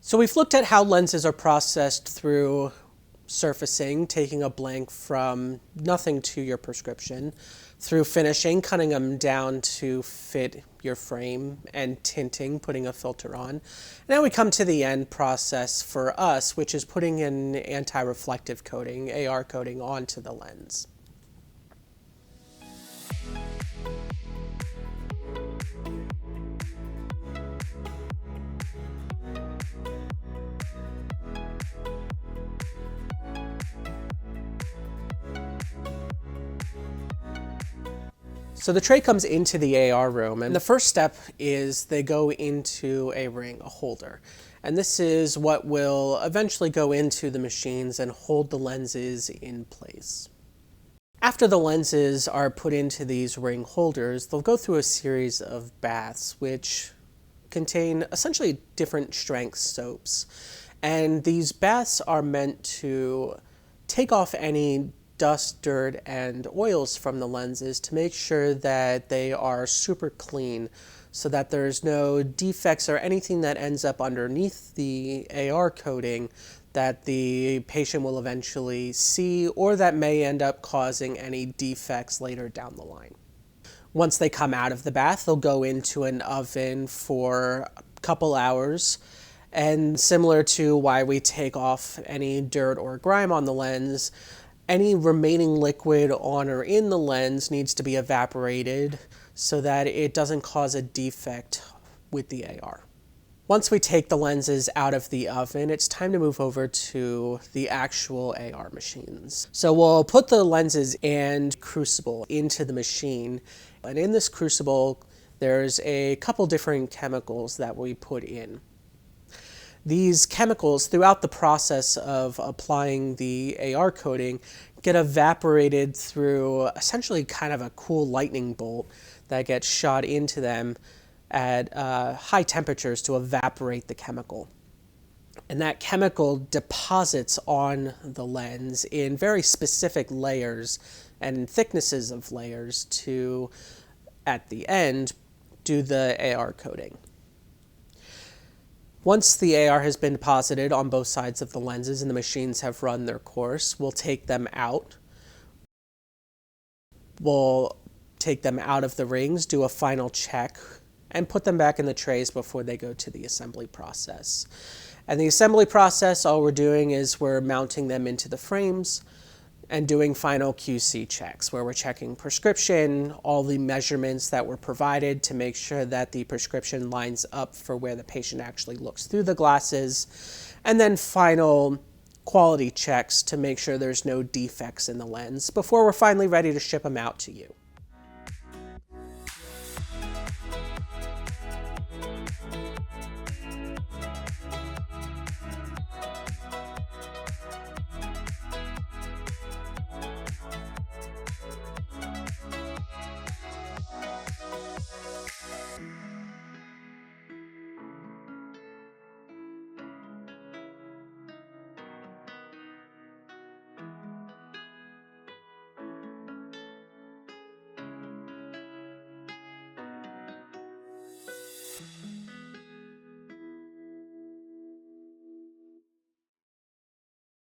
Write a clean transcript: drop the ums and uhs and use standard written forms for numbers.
So we've looked at how lenses are processed through surfacing, taking a blank from nothing to your prescription, through finishing, cutting them down to fit your frame, and tinting, putting a filter on. Now we come to the end process for us, which is putting an anti-reflective coating, AR coating, onto the lens. So the tray comes into the AR room, and the first step is they go into a ring, a holder. And this is what will eventually go into the machines and hold the lenses in place. After the lenses are put into these ring holders, they'll go through a series of baths which contain essentially different strength soaps. And these baths are meant to take off any dust, dirt, and oils from the lenses to make sure that they are super clean so that there's no defects or anything that ends up underneath the AR coating that the patient will eventually see or that may end up causing any defects later down the line. Once they come out of the bath, they'll go into an oven for a couple hours. And similar to why we take off any dirt or grime on the lens, any remaining liquid on or in the lens needs to be evaporated so that it doesn't cause a defect with the AR. Once we take the lenses out of the oven, it's time to move over to the actual AR machines. So we'll put the lenses and crucible into the machine. And in this crucible, there's a couple different chemicals that we put in. These chemicals, throughout the process of applying the AR coating, get evaporated through essentially kind of a cool lightning bolt that gets shot into them at high temperatures to evaporate the chemical. And that chemical deposits on the lens in very specific layers and thicknesses of layers to, at the end, do the AR coating. Once the AR has been deposited on both sides of the lenses and the machines have run their course, we'll take them out. We'll take them out of the rings, do a final check, and put them back in the trays before they go to the assembly process. And the assembly process, all we're doing is we're mounting them into the frames and doing final QC checks where we're checking prescription, all the measurements that were provided to make sure that the prescription lines up for where the patient actually looks through the glasses, and then final quality checks to make sure there's no defects in the lens before we're finally ready to ship them out to you.